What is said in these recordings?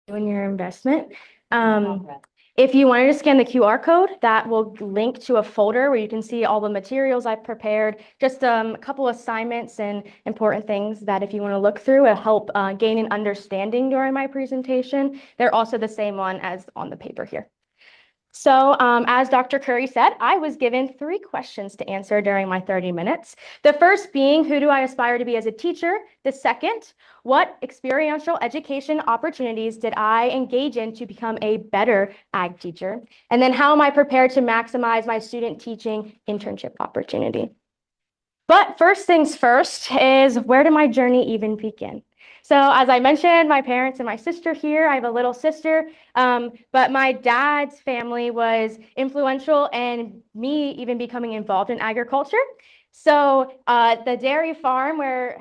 in your investment. If you wanted to scan the QR code, that will link to a folder where you can see all the materials I've prepared, just a couple assignments and important things that if you want to look through, it'll help gain an understanding during my presentation. They're also the same one as on the paper here. So as Dr. Curry said, I was given 3 questions to answer during my 30 minutes. The first being, who do I aspire to be as a teacher? The second, what experiential education opportunities did I engage in to become a better ag teacher? And then how am I prepared to maximize my student teaching internship opportunity? But first things first is, where did my journey even begin? So as I mentioned, my parents and my sister here, I have a little sister, but my dad's family was influential in me even becoming involved in agriculture. So the dairy farm where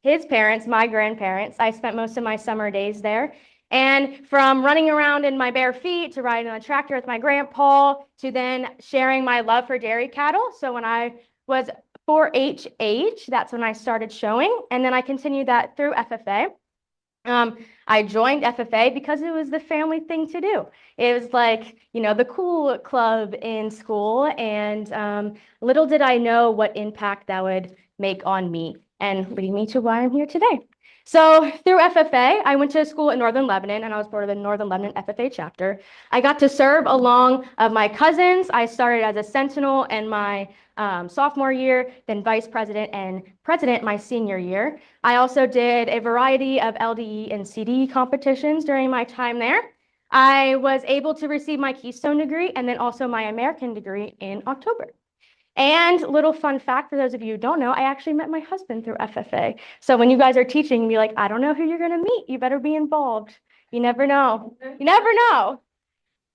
his parents, my grandparents, I spent most of my summer days there. And from running around in my bare feet to riding on a tractor with my grandpa to then sharing my love for dairy cattle. So when I was 4-H age, that's when I started showing. And then I continued that through FFA. I joined FFA because it was the family thing to do. It was like, the cool club in school. And little did I know what impact that would make on me and lead me to why I'm here today. So through FFA, I went to school in Northern Lebanon, and I was part of the Northern Lebanon FFA chapter. I got to serve along of my cousins. I started as a sentinel in my sophomore year, then vice president and president my senior year. I also did a variety of LDE and CDE competitions during my time there. I was able to receive my Keystone degree and then also my American degree in October. And little fun fact for those of you who don't know, I actually met my husband through FFA. So when you guys are teaching, be like, I don't know who you're going to meet. You better be involved. You never know. You never know.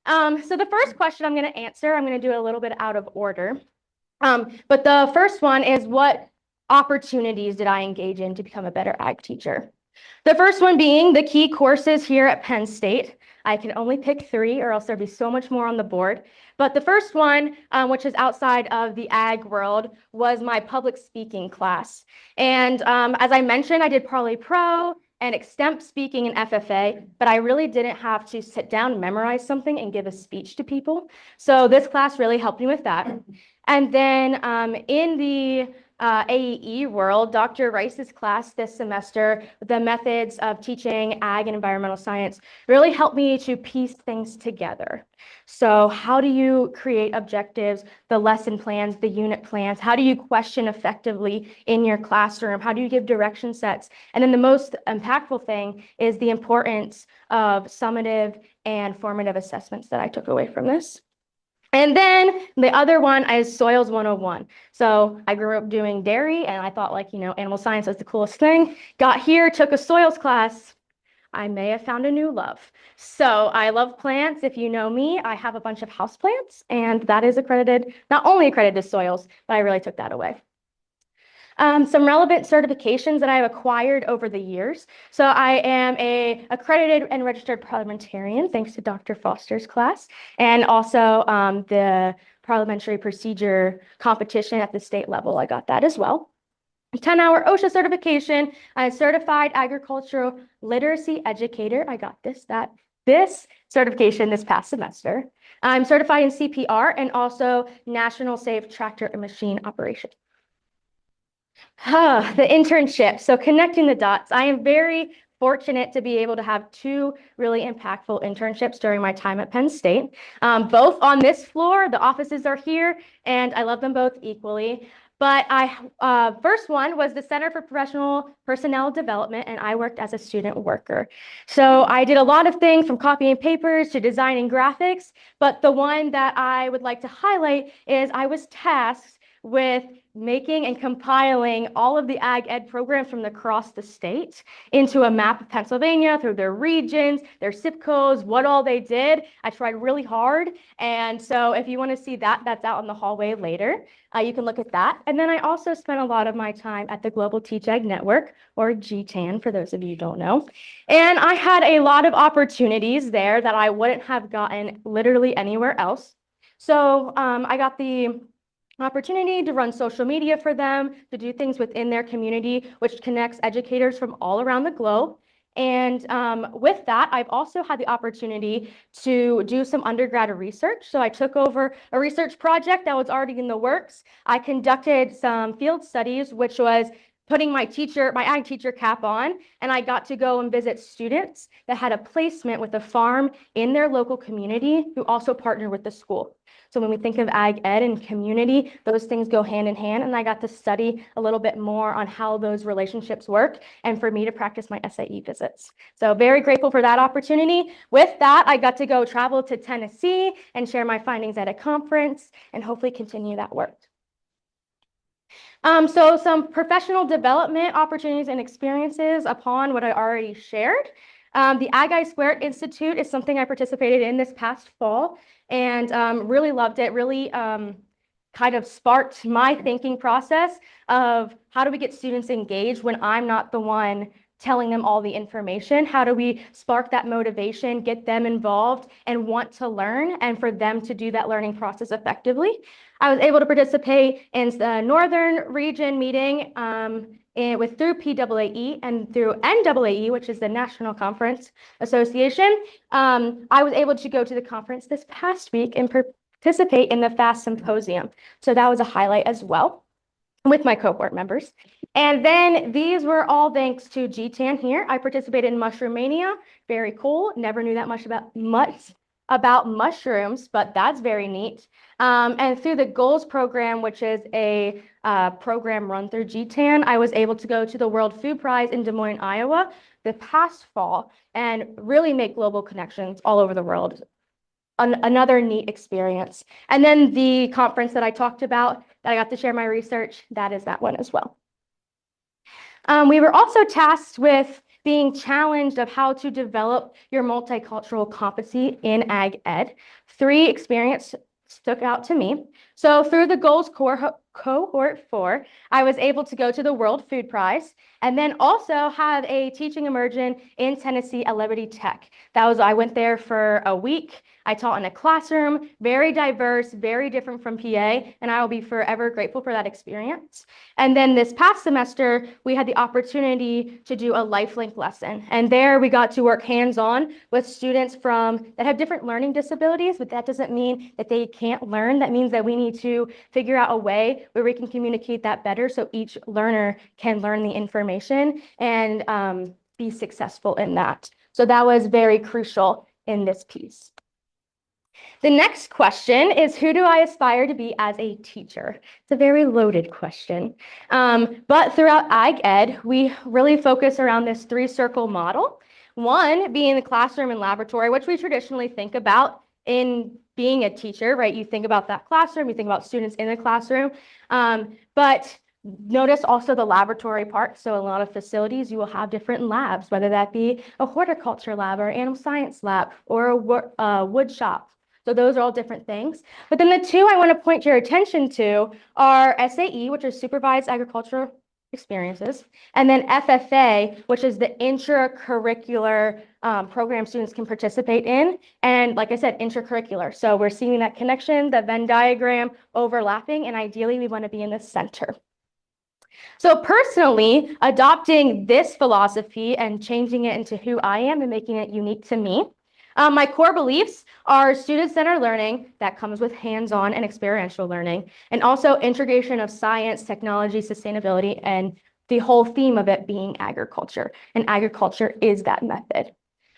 So the first question I'm going to answer, I'm going to do it a little bit out of order. But the first one is, what opportunities did I engage in to become a better ag teacher? The first one being the key courses here at Penn State. I can only pick 3 or else there'd be so much more on the board. But the first one, which is outside of the ag world, was my public speaking class. And as I mentioned, I did Parley Pro and extemp speaking in FFA, but I really didn't have to sit down and memorize something and give a speech to people. So this class really helped me with that. And then in the AEE world, Dr. Rice's class this semester, the methods of teaching ag and environmental science, really helped me to piece things together. So how do you create objectives, the lesson plans, the unit plans? How do you question effectively in your classroom? How do you give direction sets? And then the most impactful thing is the importance of summative and formative assessments that I took away from this. And then the other one is Soils 101. So I grew up doing dairy and I thought animal science was the coolest thing. Got here, took a soils class. I may have found a new love. So I love plants. If you know me, I have a bunch of houseplants, and that is accredited, not only accredited to soils, but I really took that away. Some relevant certifications that I've acquired over the years. So I am a accredited and registered parliamentarian, thanks to Dr. Foster's class, and also the parliamentary procedure competition at the state level. I got that as well. 10-hour OSHA certification, a certified agricultural literacy educator. I got this certification this past semester. I'm certified in CPR and also National Safe Tractor and Machine Operation. The internship. So connecting the dots. I am very fortunate to be able to have 2 really impactful internships during my time at Penn State. Both on this floor, the offices are here, and I love them both equally. But first one was the Center for Professional Personnel Development, and I worked as a student worker. So I did a lot of things from copying papers to designing graphics, but the one that I would like to highlight is I was tasked with making and compiling all of the ag ed programs from across the state into a map of Pennsylvania through their regions, their zip codes, what all they did. I tried really hard. And so if you want to see that, that's out in the hallway later. You can look at that. And then I also spent a lot of my time at the Global Teach Ag Network, or GTAN, for those of you who don't know. And I had a lot of opportunities there that I wouldn't have gotten literally anywhere else. So I got the opportunity to run social media for them, to do things within their community, which connects educators from all around the globe. And with that, I've also had the opportunity to do some undergrad research. So I took over a research project that was already in the works. I conducted some field studies, which was putting my ag teacher cap on, and I got to go and visit students that had a placement with a farm in their local community who also partnered with the school. So when we think of ag ed and community, those things go hand in hand, and I got to study a little bit more on how those relationships work and for me to practice my SAE visits. So very grateful for that opportunity. With that, I got to go travel to Tennessee and share my findings at a conference and hopefully continue that work. So some professional development opportunities and experiences upon what I already shared. The Ag-I-Squared Institute is something I participated in this past fall and really loved it, really kind of sparked my thinking process of how do we get students engaged when I'm not the one telling them all the information? How do we spark that motivation, get them involved and want to learn, and for them to do that learning process effectively? I was able to participate in the Northern Region meeting through PAAE and through NAAE, which is the National Conference Association. I was able to go to the conference this past week and participate in the FAST Symposium. So that was a highlight as well with my cohort members. And then these were all thanks to GTAN here. I participated in Mushroom Mania, very cool. Never knew that much about mushrooms, but that's very neat. And through the Goals program, which is a program run through GTAN, I was able to go to the World Food Prize in Des Moines, Iowa, the past fall and really make global connections all over the world. Another neat experience. And then the conference that I talked about, that I got to share my research, that is that one as well. We were also tasked with being challenged of how to develop your multicultural competency in ag ed. 3 experiences stuck out to me. So through the Goals Cohort 4, I was able to go to the World Food Prize and then also have a teaching immersion in Tennessee at Liberty Tech. I went there for a week. I taught in a classroom, very diverse, very different from PA, and I will be forever grateful for that experience. And then this past semester, we had the opportunity to do a LifeLink lesson. And there we got to work hands-on with students that have different learning disabilities, but that doesn't mean that they can't learn. That means that we need to figure out a way where we can communicate that better so each learner can learn the information and be successful in that. So that was very crucial in this piece. The next question is, who do I aspire to be as a teacher? It's a very loaded question. But throughout Ag Ed, we really focus around this 3-circle model. 1 being the classroom and laboratory, which we traditionally think about in being a teacher, right? You think about that classroom, you think about students in the classroom. But notice also the laboratory part. So a lot of facilities, you will have different labs, whether that be a horticulture lab or animal science lab or a wood shop. So those are all different things. But then the 2 I want to point your attention to are SAE, which is Supervised Agricultural Experiences, and then FFA, which is the intracurricular program students can participate in. And like I said, intracurricular. So we're seeing that connection, the Venn diagram overlapping, and ideally we want to be in the center. So personally, adopting this philosophy and changing it into who I am and making it unique to me, my core beliefs are student-centered learning that comes with hands-on and experiential learning, and also integration of science, technology, sustainability, and the whole theme of it being agriculture. And agriculture is that method.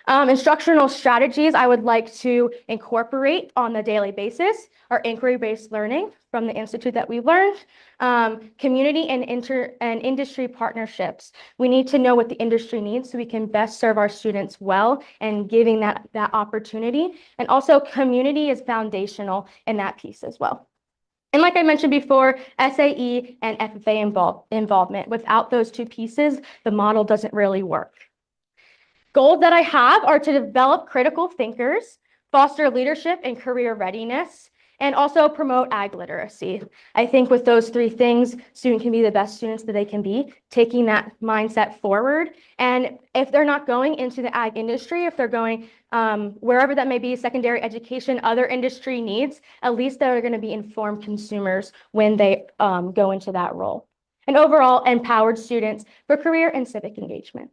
Instructional strategies I would like to incorporate on a daily basis are inquiry-based learning from the institute that we learned, community and industry partnerships. We need to know what the industry needs so we can best serve our students well and giving that opportunity. And also community is foundational in that piece as well. And like I mentioned before, SAE and FFA involvement. Without those 2 pieces, the model doesn't really work. Goals that I have are to develop critical thinkers, foster leadership and career readiness, and also promote ag literacy. I think with those 3 things, students can be the best students that they can be, taking that mindset forward. And if they're not going into the ag industry, if they're going wherever that may be, secondary education, other industry needs, at least they're going to be informed consumers when they go into that role. And overall, empowered students for career and civic engagement.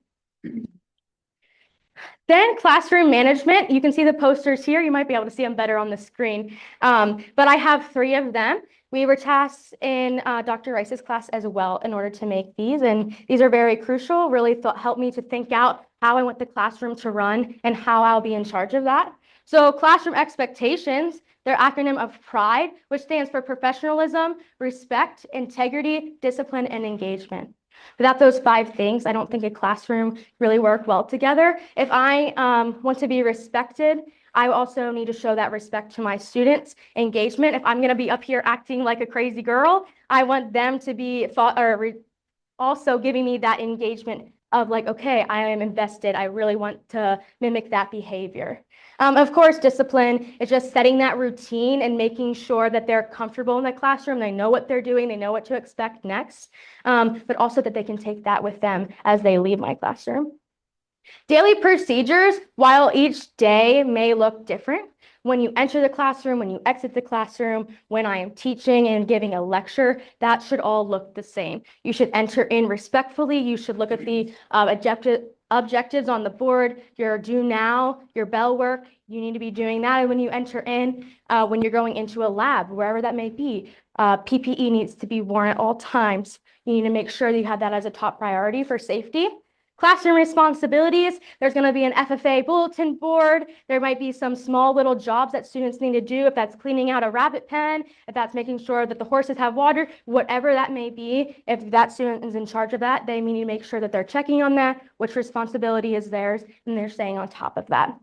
Then classroom management, you can see the posters here. You might be able to see them better on the screen. But I have 3 of them. We were tasked in Dr. Rice's class as well in order to make these. And these are very crucial, really helped me to think out how I want the classroom to run and how I'll be in charge of that. So classroom expectations, their acronym of PRIDE, which stands for professionalism, respect, integrity, discipline, and engagement. Without those 5 things, I don't think a classroom really work well together. If I want to be respected, I also need to show that respect to my students. Engagement, if I'm going to be up here acting like a crazy girl, I want them to be also giving me that engagement of like, okay, I am invested. I really want to mimic that behavior. Of course, discipline is just setting that routine and making sure that they're comfortable in the classroom. They know what they're doing. They know what to expect next, but also that they can take that with them as they leave my classroom. Daily procedures, while each day may look different, when you enter the classroom, when you exit the classroom, when I am teaching and giving a lecture, that should all look the same. You should enter in respectfully. You should look at the objectives on the board, your do now, your bell work. You need to be doing that. And when you enter in, when you're going into a lab, wherever that may be, PPE needs to be worn at all times. You need to make sure that you have that as a top priority for safety. Classroom responsibilities, there's going to be an FFA bulletin board. There might be some small little jobs that students need to do, if that's cleaning out a rabbit pen, if that's making sure that the horses have water, whatever that may be. If that student is in charge of that, they need to make sure that they're checking on that, which responsibility is theirs, and they're staying on top of that.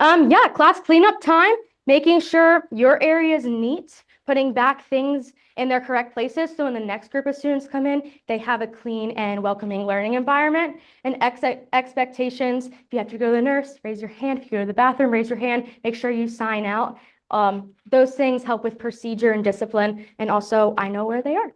Class cleanup time, making sure your area is neat, putting back things in their correct places. So when the next group of students come in, they have a clean and welcoming learning environment. And expectations, if you have to go to the nurse, raise your hand. If you go to the bathroom, raise your hand. Make sure you sign out. Those things help with procedure and discipline. And also, I know where they are.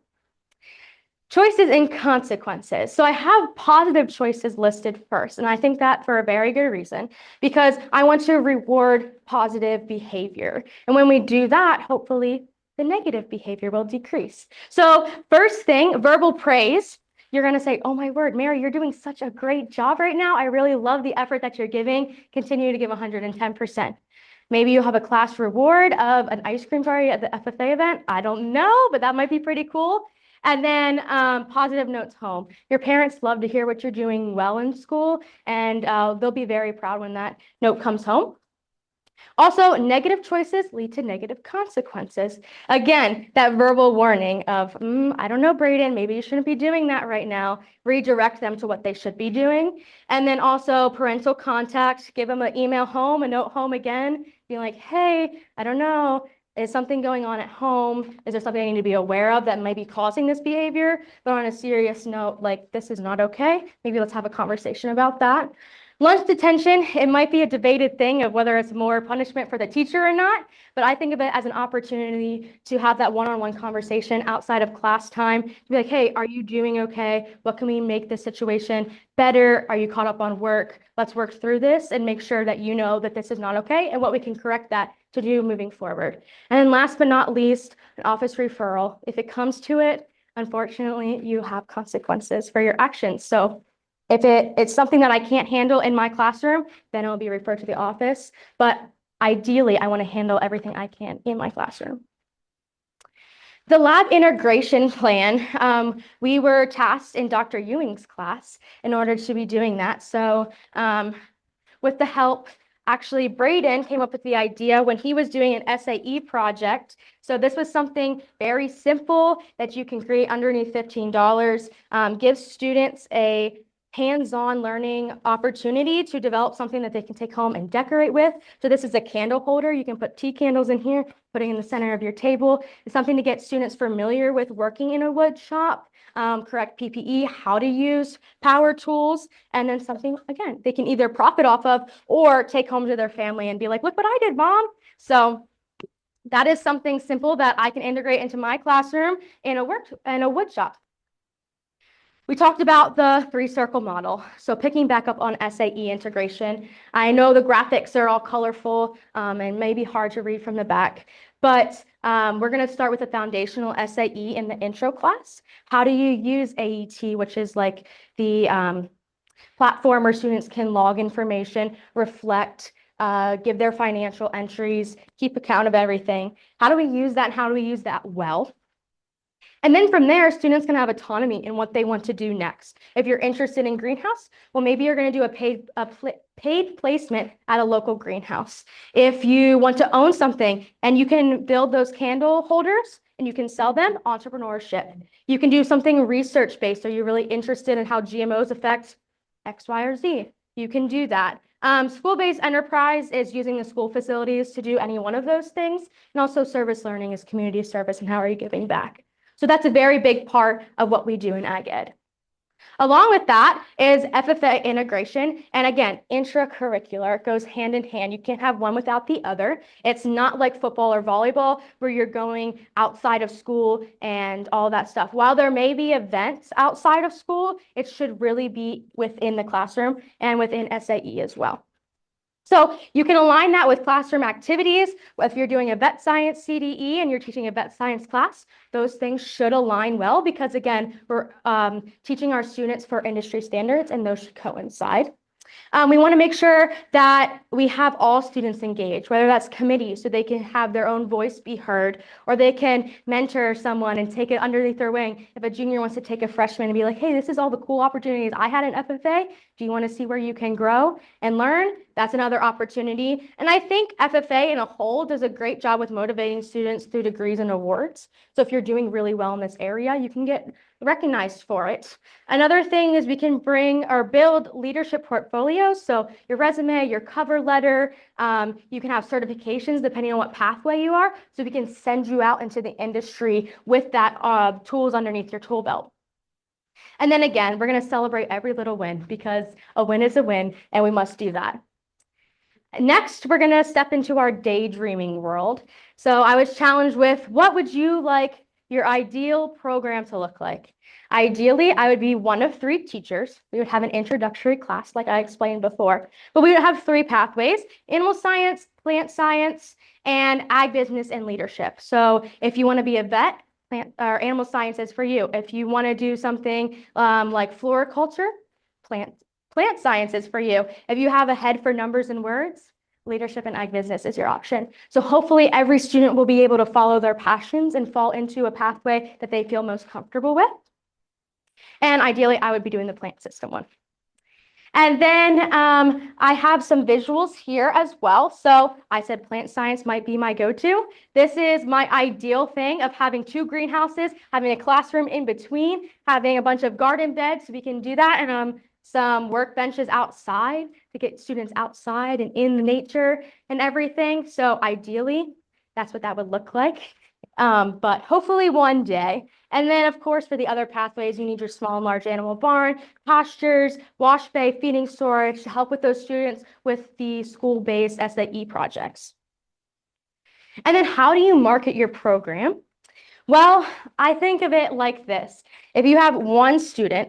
Choices and consequences. So I have positive choices listed first, and I think that for a very good reason, because I want to reward positive behavior. And when we do that, hopefully the negative behavior will decrease. So first thing, verbal praise. You're going to say, oh my word, Mary, you're doing such a great job right now. I really love the effort that you're giving. Continue to give 110%. Maybe you have a class reward of an ice cream party at the FFA event. I don't know, but that might be pretty cool. And then positive notes home. Your parents love to hear what you're doing well in school, and they'll be very proud when that note comes home. Also, negative choices lead to negative consequences. Again, that verbal warning of, I don't know, Brayden, maybe you shouldn't be doing that right now. Redirect them to what they should be doing. And then also parental contact, give them an email home, a note home again, be like, hey, I don't know. Is something going on at home? Is there something I need to be aware of that might be causing this behavior? But on a serious note, like, this is not okay. Maybe let's have a conversation about that. Lunch detention, it might be a debated thing of whether it's more punishment for the teacher or not, but I think of it as an opportunity to have that one-on-one conversation outside of class time, to be like, hey, are you doing okay? What can we make this situation better? Are you caught up on work? Let's work through this and make sure that you know that this is not okay and what we can correct that to do moving forward. And then last but not least, an office referral. If it comes to it, unfortunately, you have consequences for your actions. So if it's something that I can't handle in my classroom, then it'll be referred to the office. But ideally, I want to handle everything I can in my classroom. The lab integration plan, we were tasked in Dr. Ewing's class in order to be doing that. So with the help, actually, Brayden came up with the idea when he was doing an SAE project. So this was something very simple that you can create underneath $15, gives students a hands-on learning opportunity to develop something that they can take home and decorate with. So this is a candle holder. You can put tea candles in here, putting in the center of your table. It's something to get students familiar with working in a wood shop, correct PPE, how to use power tools, and then something, again, they can either profit off of or take home to their family and be like, look what I did, Mom. So that is something simple that I can integrate into my classroom in a wood shop. We talked about the 3-circle model. So picking back up on SAE integration, I know the graphics are all colorful and maybe hard to read from the back, but we're going to start with a foundational SAE in the intro class. How do you use AET, which is like the platform where students can log information, reflect, give their financial entries, keep account of everything. How do we use that and how do we use that well? And then from there, students can have autonomy in what they want to do next. If you're interested in greenhouse, well, maybe you're going to do a paid placement at a local greenhouse. If you want to own something and you can build those candle holders and you can sell them, entrepreneurship. You can do something research-based. Are you really interested in how GMOs affect X, Y, or Z? You can do that. School-based enterprise is using the school facilities to do any one of those things. And also service learning is community service and how are you giving back? So that's a very big part of what we do in Ag Ed. Along with that is FFA integration. And again, intracurricular goes hand in hand. You can't have one without the other. It's not like football or volleyball where you're going outside of school and all that stuff. While there may be events outside of school, it should really be within the classroom and within SAE as well. So you can align that with classroom activities. If you're doing a vet science CDE and you're teaching a vet science class, those things should align well because again, we're teaching our students for industry standards and those should coincide. We want to make sure that we have all students engaged, whether that's committees so they can have their own voice be heard, or they can mentor someone and take it underneath their wing. If a junior wants to take a freshman and be like, hey, this is all the cool opportunities I had in FFA. Do you want to see where you can grow and learn? That's another opportunity. And I think FFA in a whole does a great job with motivating students through degrees and awards. So if you're doing really well in this area, you can get recognized for it. Another thing is we can bring or build leadership portfolios. So your resume, your cover letter, you can have certifications depending on what pathway you are. So we can send you out into the industry with that tools underneath your tool belt. And then again, we're going to celebrate every little win because a win is a win and we must do that. Next, we're going to step into our daydreaming world. So I was challenged with what would you like your ideal program to look like? Ideally, I would be one of 3 teachers. We would have an introductory class like I explained before, but we would have 3 pathways: animal science, plant science, and ag business and leadership. So if you want to be a vet, plant or animal science is for you. If you want to do something like floriculture, plant science is for you. If you have a head for numbers and words, leadership and ag business is your option. So hopefully every student will be able to follow their passions and fall into a pathway that they feel most comfortable with. And ideally, I would be doing the plant system one. And then I have some visuals here as well. So I said plant science might be my go-to. This is my ideal thing of having 2 greenhouses, having a classroom in between, having a bunch of garden beds so we can do that, and some workbenches outside to get students outside and in the nature and everything. So ideally, that's what that would look like. But hopefully one day. And then, of course, for the other pathways, you need your small and large animal barn, pastures, wash bay, feeding storage to help with those students with the school-based SAE projects. And then how do you market your program? Well, I think of it like this. If you have one student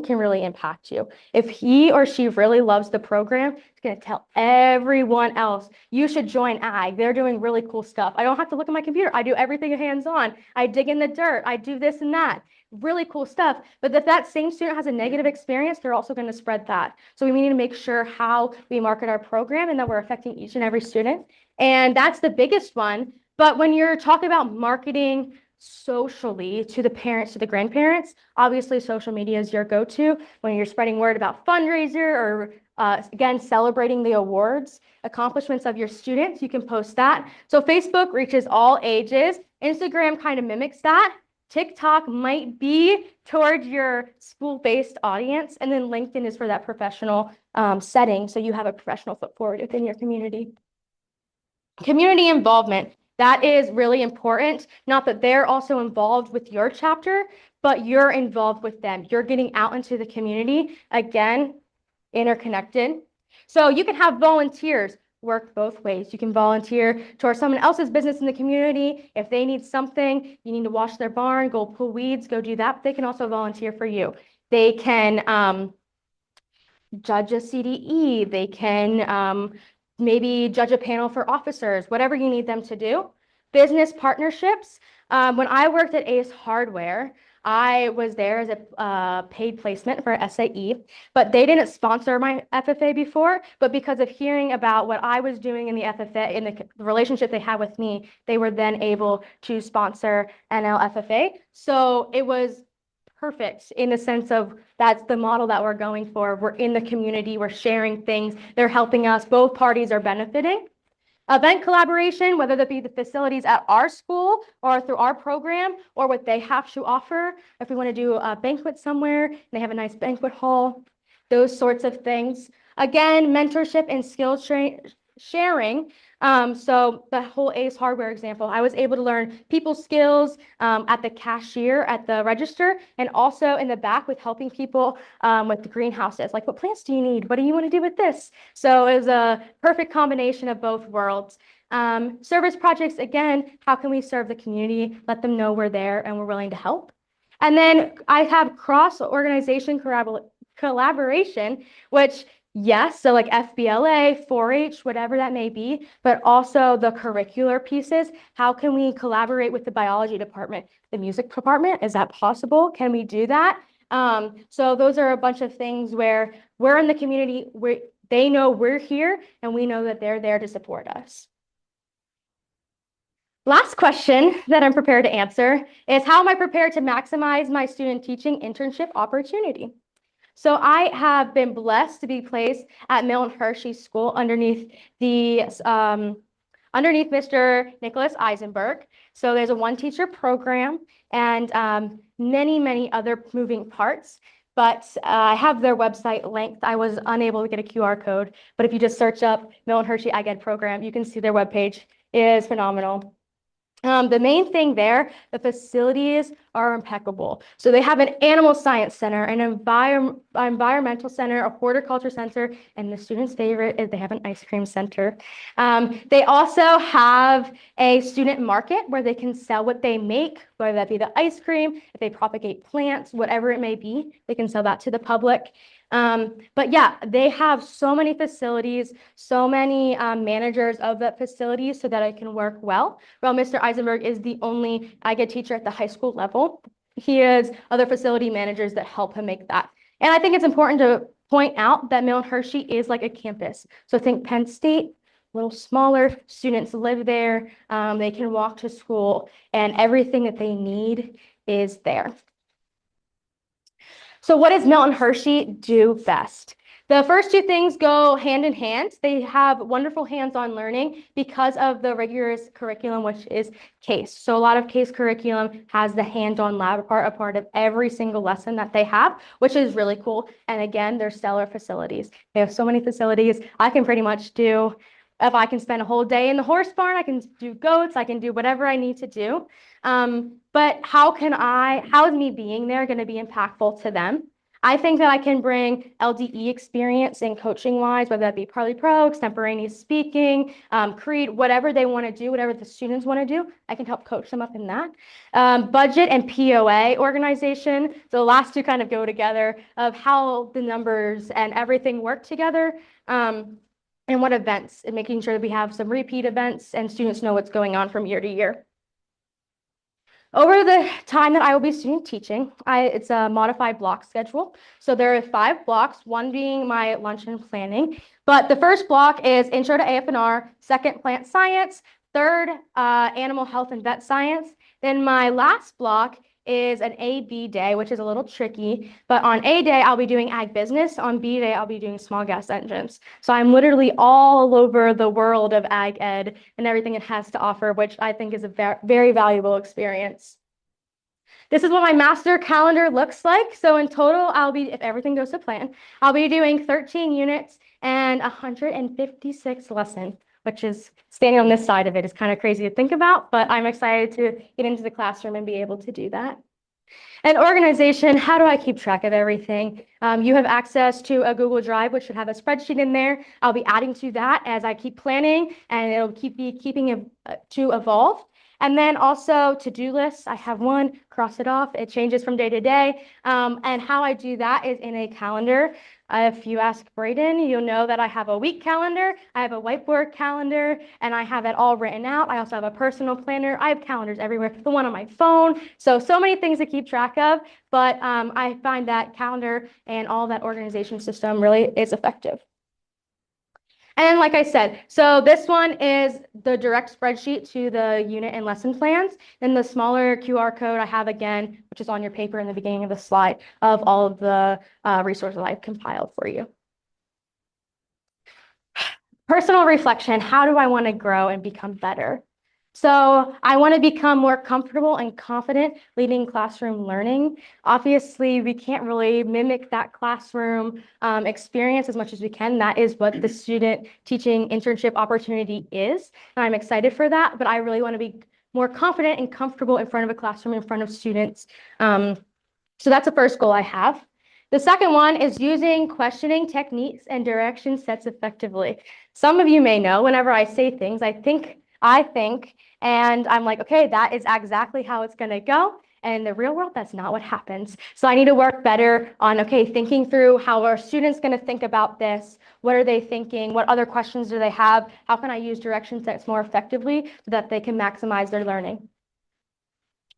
can really impact you. If he or she really loves the program, it's going to tell everyone else, you should join ag. They're doing really cool stuff. I don't have to look at my computer. I do everything hands-on. I dig in the dirt. I do this and that. Really cool stuff. But if that same student has a negative experience, they're also going to spread that. So we need to make sure how we market our program and that we're affecting each and every student. And that's the biggest one. But when you're talking about marketing socially to the parents, to the grandparents, obviously social media is your go-to when you're spreading word about fundraiser or again, celebrating the awards, accomplishments of your students. You can post that. So Facebook reaches all ages. Instagram kind of mimics that. TikTok might be towards your school-based audience. And then LinkedIn is for that professional setting. So you have a professional foot forward within your community. Community involvement. That is really important. Not that they're also involved with your chapter, but you're involved with them. You're getting out into the community. Again, interconnected. So you can have volunteers work both ways. You can volunteer towards someone else's business in the community. If they need something, you need to wash their barn, go pull weeds, go do that. But they can also volunteer for you. They can judge a CDE. They can maybe judge a panel for officers, whatever you need them to do. Business partnerships. When I worked at Ace Hardware, I was there as a paid placement for SAE, but they didn't sponsor my FFA before. But because of hearing about what I was doing in the FFA, in the relationship they had with me, they were then able to sponsor NLFFA. So it was perfect in the sense of that's the model that we're going for. We're in the community, we're sharing things, they're helping us, both parties are benefiting. Event collaboration, whether that be the facilities at our school or through our program or what they have to offer. If we want to do a banquet somewhere, and they have a nice banquet hall, those sorts of things. Again, mentorship and skill sharing. So the whole Ace Hardware example, I was able to learn people skills at the cashier, at the register, and also in the back with helping people with the greenhouses. Like, what plants do you need? What do you want to do with this? So it was a perfect combination of both worlds. Service projects, again, how can we serve the community? Let them know we're there and we're willing to help. And then I have cross-organization collaboration, which yes, so like FBLA, 4-H, whatever that may be, but also the curricular pieces. How can we collaborate with the biology department, the music department? Is that possible? Can we do that? So those are a bunch of things where we're in the community, they know we're here, and we know that they're there to support us. Last question that I'm prepared to answer is, how am I prepared to maximize my student teaching internship opportunity? So I have been blessed to be placed at Milton Hershey School underneath Mr. Nicholas Eisenberg. So there's a one teacher program and many, many other moving parts. But I have their website linked. I was unable to get a QR code, but if you just search up Milton Hershey Ag Ed program, you can see their webpage. It is phenomenal. The main thing there, the facilities are impeccable. So they have an animal science center, an environmental center, a horticulture center, and the students' favorite is they have an ice cream center. They also have a student market where they can sell what they make, whether that be the ice cream, if they propagate plants, whatever it may be, they can sell that to the public. But yeah, they have so many facilities, so many managers of that facility so that it can work well. Well, Mr. Eisenberg is the only Ag Ed teacher at the high school level. He has other facility managers that help him make that. And I think it's important to point out that Milton Hershey is like a campus. So think Penn State, a little smaller, students live there, they can walk to school, and everything that they need is there. So what does Milton Hershey do best? The first two things go hand in hand. They have wonderful hands-on learning because of the rigorous curriculum, which is CASE. So a lot of CASE curriculum has the hands-on lab part, a part of every single lesson that they have, which is really cool. And again, they're stellar facilities. They have so many facilities. I can pretty much do, if I can spend a whole day in the horse barn, I can do goats, I can do whatever I need to do. But how is me being there going to be impactful to them? I think that I can bring LDE experience in coaching wise, whether that be Parley Pro, extemporaneous speaking, Creed, whatever they want to do, whatever the students want to do, I can help coach them up in that. Budget and POA organization. So the last two kind of go together of how the numbers and everything work together. And what events, and making sure that we have some repeat events and students know what's going on from year to year. Over the time that I will be student teaching, it's a modified block schedule. So there are 5 blocks, one being my luncheon planning. But the first block is Intro to AFNR, second Plant Science, third Animal Health and Vet Science. Then my last block is an A-B day, which is a little tricky. But on A day, I'll be doing ag business. On B day, I'll be doing small gas engines. So I'm literally all over the world of ag ed and everything it has to offer, which I think is a very valuable experience. This is what my master calendar looks like. So in total, if everything goes to plan, I'll be doing 13 units and 156 lessons, which is, standing on this side of it is kind of crazy to think about, but I'm excited to get into the classroom and be able to do that. And organization, how do I keep track of everything? You have access to a Google Drive, which should have a spreadsheet in there. I'll be adding to that as I keep planning, and it'll keeping it to evolve. And then also to-do lists. I have one, cross it off. It changes from day to day. And how I do that is in a calendar. If you ask Brayden, you'll know that I have a week calendar, I have a whiteboard calendar, and I have it all written out. I also have a personal planner. I have calendars everywhere, the one on my phone. So many things to keep track of, but I find that calendar and all that organization system really is effective. And like I said, so this one is the direct spreadsheet to the unit and lesson plans. Then the smaller QR code I have again, which is on your paper in the beginning of the slide, of all of the resources I've compiled for you. Personal reflection, how do I want to grow and become better? So I want to become more comfortable and confident leading classroom learning. Obviously, we can't really mimic that classroom experience as much as we can. That is what the student teaching internship opportunity is. And I'm excited for that, but I really want to be more confident and comfortable in front of a classroom, in front of students. So that's the first goal I have. The second one is using questioning techniques and direction sets effectively. Some of you may know whenever I say things, I think, and I'm like, okay, that is exactly how it's going to go. And in the real world, that's not what happens. So I need to work better on, okay, thinking through how are students going to think about this? What are they thinking? What other questions do they have? How can I use direction sets more effectively so that they can maximize their learning?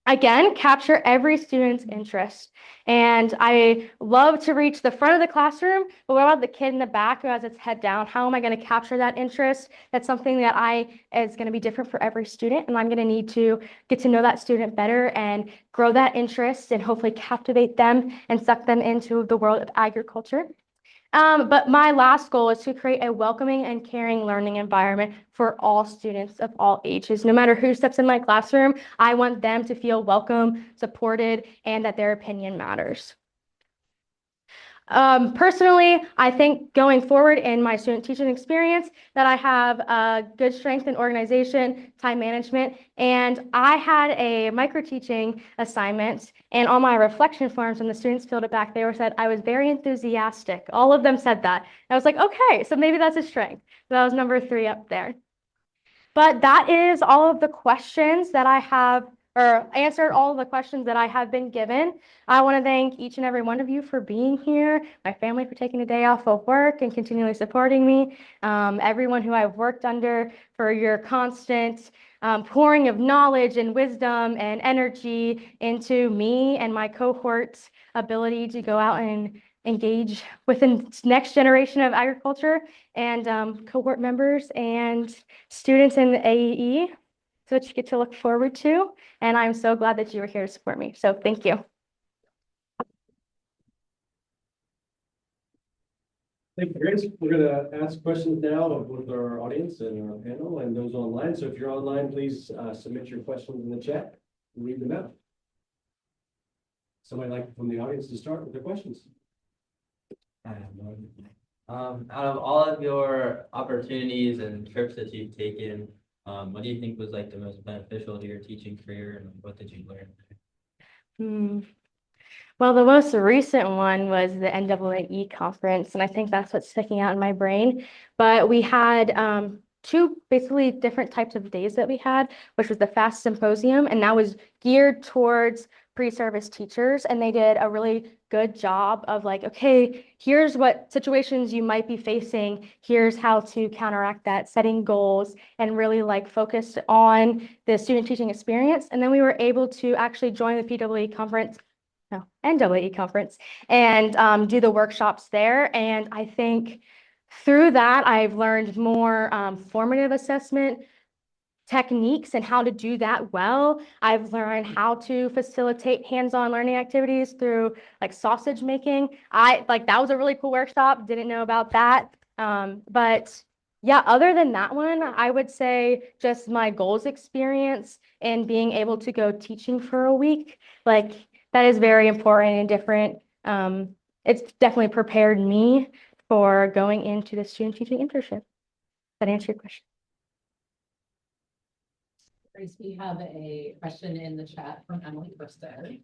Again, capture every student's interest. And I love to reach the front of the classroom, but what about the kid in the back who has its head down? How am I going to capture that interest? That's something that is going to be different for every student, and I'm going to need to get to know that student better and grow that interest and hopefully captivate them and suck them into the world of agriculture. But my last goal is to create a welcoming and caring learning environment for all students of all ages. No matter who steps in my classroom, I want them to feel welcome, supported, and that their opinion matters. Personally, I think going forward in my student teaching experience that I have a good strength in organization, time management, and I had a micro teaching assignment, and on my reflection forms when the students filled it back, they were said I was very enthusiastic. All of them said that. I was like, okay, so maybe that's a strength. So that was number 3 up there. But that is all of the questions that I have, or answered all of the questions that I have been given. I want to thank each and every one of you for being here, my family for taking a day off of work and continually supporting me, everyone who I've worked under for your constant pouring of knowledge and wisdom and energy into me and my cohort's ability to go out and engage with the next generation of agriculture, and cohort members and students in the AEE. So what you get to look forward to. And I'm so glad that you were here to support me. So thank you. Thank you, Grace. We're going to ask questions now of both our audience and our panel and those online. So if you're online, please submit your questions in the chat and read them out. Somebody like from the audience to start with their questions? Out of all of your opportunities and trips that you've taken, what do you think was like the most beneficial to your teaching career, and what did you learn? Well, the most recent one was the NAAE conference, and I think that's what's sticking out in my brain. But we had 2 basically different types of days that we had, which was the FAST Symposium, and that was geared towards pre-service teachers, and they did a really good job of like, okay, here's what situations you might be facing, here's how to counteract that, setting goals, and really like focused on the student teaching experience. And then we were able to actually join the NAAE conference and do the workshops there. And I think through that, I've learned more formative assessment techniques and how to do that well. I've learned how to facilitate hands-on learning activities through like sausage making. That was a really cool workshop. Didn't know about that. But yeah, other than that one, I would say just my goals experience and being able to go teaching for a week. Like that is very important and different. It's definitely prepared me for going into the student teaching internship. That answer your question? Grace, we have a question in the chat from Emily Kirsten.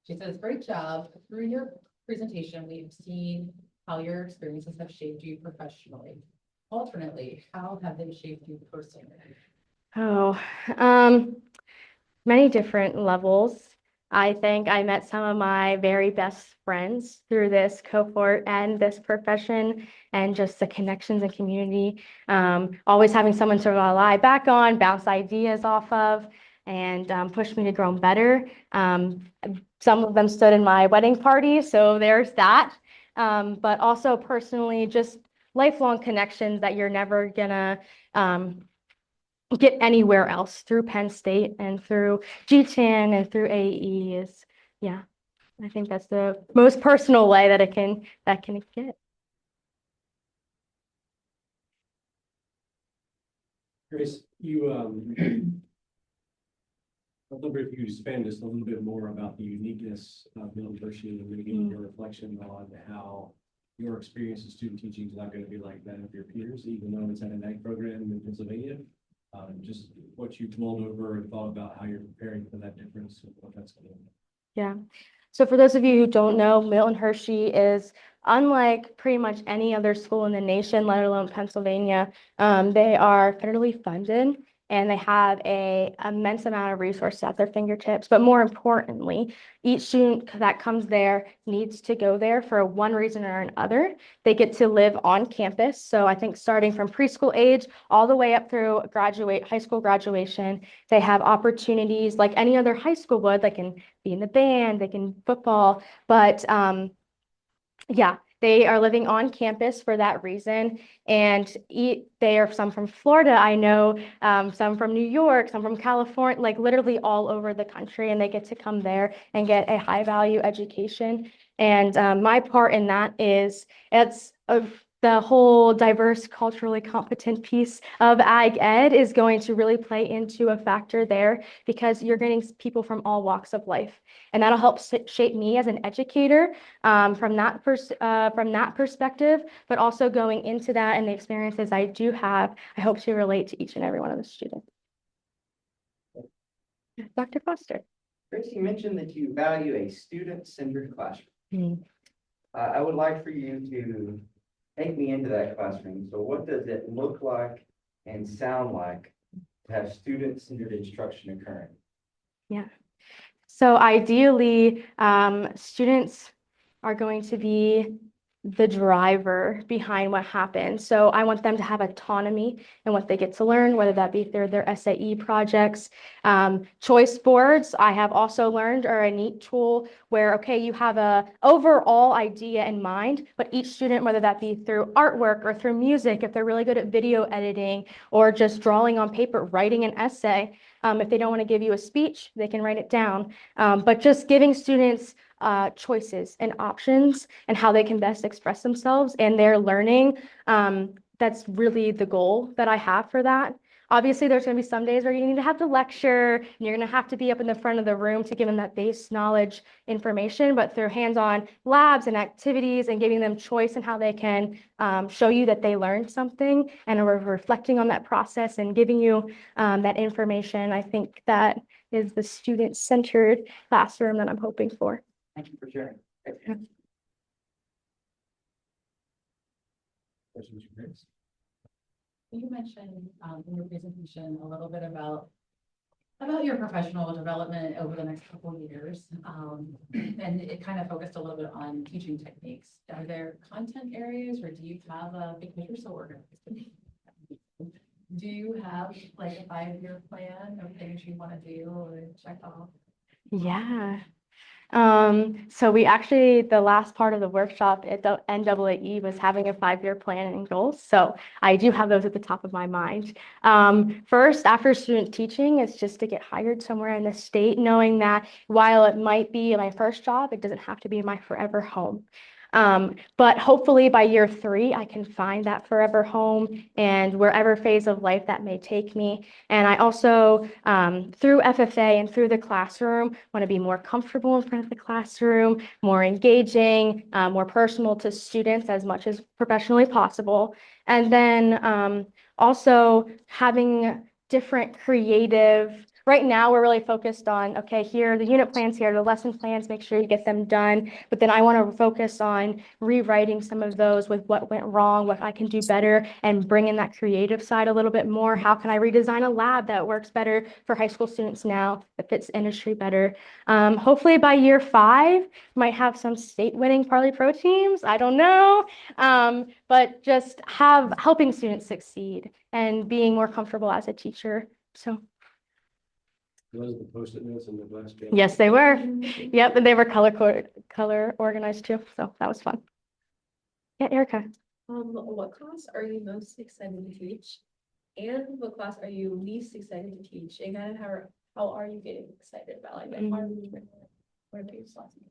She says, great job. Through your presentation, we've seen how your experiences have shaped you professionally. Alternately, how have they shaped you personally? Many different levels. I think I met some of my very best friends through this cohort and this profession, and just the connections and community. Always having someone to rely back on, bounce ideas off of, and push me to grow better. Some of them stood in my wedding party, so there's that. But also personally, just lifelong connections that you're never gonna get anywhere else through Penn State and through GTAN and through AE is, yeah, I think that's the most personal way that it can get. Grace, I'd love if you could expand just a little bit more about the uniqueness of Mill University and maybe your reflection on how your experience in student teaching is not going to be like that of your peers, even though it's at an ag program in Pennsylvania. Just what you've mulled over and thought about how you're preparing for that difference and what that's going to be. Yeah. So for those of you who don't know, Milton Hershey is unlike pretty much any other school in the nation, let alone Pennsylvania. They are federally funded and they have an immense amount of resources at their fingertips. But more importantly, each student that comes there needs to go there for one reason or another. They get to live on campus. So I think starting from preschool age all the way up through high school graduation, they have opportunities like any other high school would. They can be in the band, they can football, but yeah, they are living on campus for that reason. And they are some from Florida, I know, some from New York, some from California, like literally all over the country. And they get to come there and get a high value education. And my part in that is the whole diverse, culturally competent piece of ag ed is going to really play into a factor there because you're getting people from all walks of life. And that'll help shape me as an educator from that perspective, but also going into that and the experiences I do have, I hope to relate to each and every one of the students. Dr. Foster. Grace, you mentioned that you value a student-centered classroom. Mm. I would like for you to take me into that classroom. So what does it look like and sound like to have student-centered instruction occurring? Yeah. So ideally, students are going to be the driver behind what happens. So I want them to have autonomy in what they get to learn, whether that be through their SAE projects. Choice boards, I have also learned, are a neat tool where, okay, you have a overall idea in mind, but each student, whether that be through artwork or through music, if they're really good at video editing or just drawing on paper, writing an essay, if they don't want to give you a speech, they can write it down. But just giving students choices and options and how they can best express themselves and their learning. That's really the goal that I have for that. Obviously, there's going to be some days where you need to have to lecture and you're going to have to be up in the front of the room to give them that base knowledge information, but through hands-on labs and activities and giving them choice in how they can show you that they learned something and are reflecting on that process and giving you that information. I think that is the student-centered classroom that I'm hoping for. Thank you for sharing. Questions for Grace? You mentioned in your presentation a little bit about your professional development over the next couple of years. And it kind of focused a little bit on teaching techniques. Are there content areas or do you have a big picture so organized? Do you have like a 5-year plan of things you want to do or check off? Yeah. So we actually, the last part of the workshop at the NAE was having a 5-year plan and goals. So I do have those at the top of my mind. First, after student teaching, it's just to get hired somewhere in the state, knowing that while it might be my first job, it doesn't have to be my forever home. But hopefully by year 3, I can find that forever home and wherever phase of life that may take me. And I also, through FFA and through the classroom, want to be more comfortable in front of the classroom, more engaging, more personal to students as much as professionally possible. And then also having different creative right now we're really focused on, okay, here are the unit plans, here are the lesson plans, make sure you get them done. But then I want to focus on rewriting some of those with what went wrong, what I can do better, and bring in that creative side a little bit more. How can I redesign a lab that works better for high school students now, that fits industry better? Hopefully by year 5, might have some state winning Parley Pro teams. I don't know. But just helping students succeed and being more comfortable as a teacher. So Those are the Post-it notes in the glass. jar. yes, they were. Yep, and they were color organized too. So that was fun. Yeah, Erica. What class are you most excited to teach? And what class are you least excited to teach? And kind of how are you getting excited about like that? What are these classes?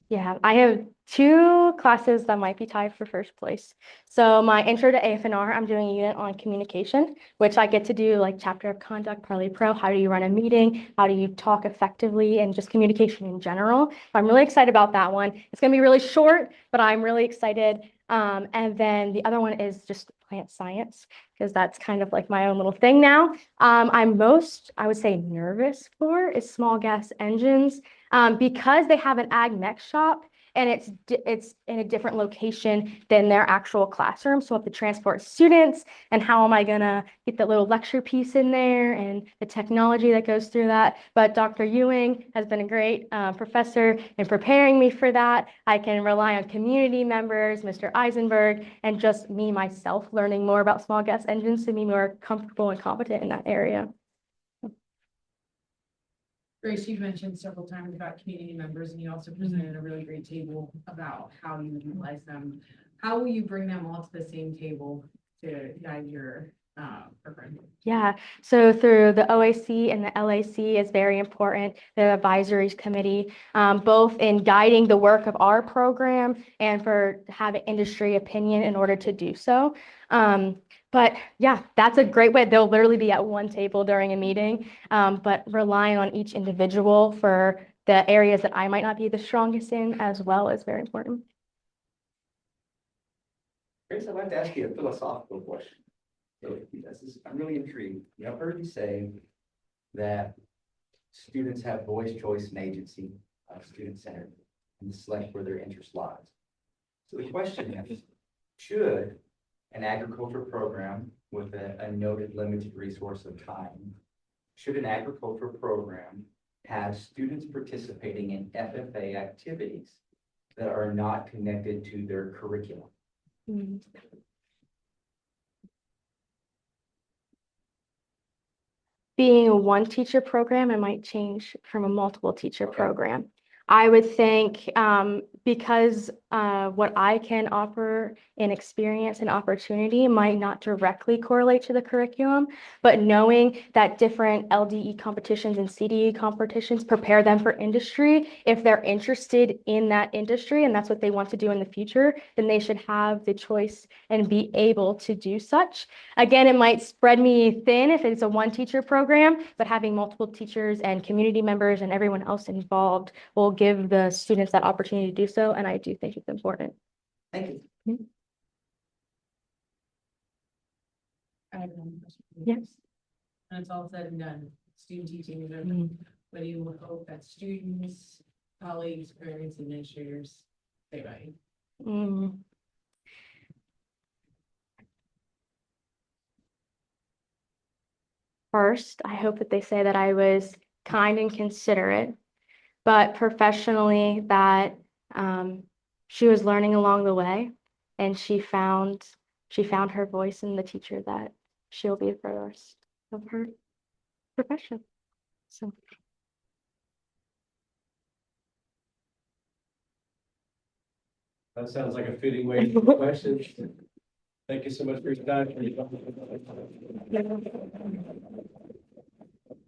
Yeah, I have 2 classes that might be tied for first place. So my intro to AFNR, I'm doing a unit on communication, which I get to do like chapter of conduct, Parley Pro, how do you run a meeting, how do you talk effectively, and just communication in general. I'm really excited about that one. It's gonna be really short, but I'm really excited. And then the other one is just plant science, because that's kind of like my own little thing now. I'm most, I would say, nervous for is small gas engines. Because they have an ag mech shop and it's in a different location than their actual classroom. So I have to transport students, and how am I gonna get the little lecture piece in there and the technology that goes through that? But Dr. Ewing has been a great professor in preparing me for that. I can rely on community members, Mr. Eisenberg, and just me myself learning more about small gas engines to be more comfortable and competent in that area. Grace, you've mentioned several times about community members, and you also presented a really great table about how you utilize them. How will you bring them all to the same table to guide your program? Yeah, so through the OAC and the LAC is very important, the advisories committee, both in guiding the work of our program and for having industry opinion in order to do so. But yeah, that's a great way. They'll literally be at one table during a meeting, but relying on each individual for the areas that I might not be the strongest in as well is very important. Grace, I'd like to ask you a philosophical question. So I'm really intrigued. I've heard you say that students have voice, choice, and agency, student-centered, and select where their interest lies. So the question is, should an agriculture program with a noted limited resource of time, should an agriculture program have students participating in FFA activities that are not connected to their curriculum? Being a one teacher program, it might change from a multiple teacher program. I would think because what I can offer in experience and opportunity might not directly correlate to the curriculum, but knowing that different LDE competitions and CDE competitions prepare them for industry, if they're interested in that industry and that's what they want to do in the future, then they should have the choice and be able to do such. Again, it might spread me thin if it's a one teacher program, but having multiple teachers and community members and everyone else involved will give the students that opportunity to do so, and I do think it's important. Thank you. I have one question. Yes. When it's all said and done, student teaching is over. What do you hope that students, colleagues, parents, administrators say about you? First, I hope that they say that I was kind and considerate, but professionally that she was learning along the way, and she found her voice in the teacher that she'll be for the rest of her profession. So. That sounds like a fitting way to do questions. Thank you so much for your time.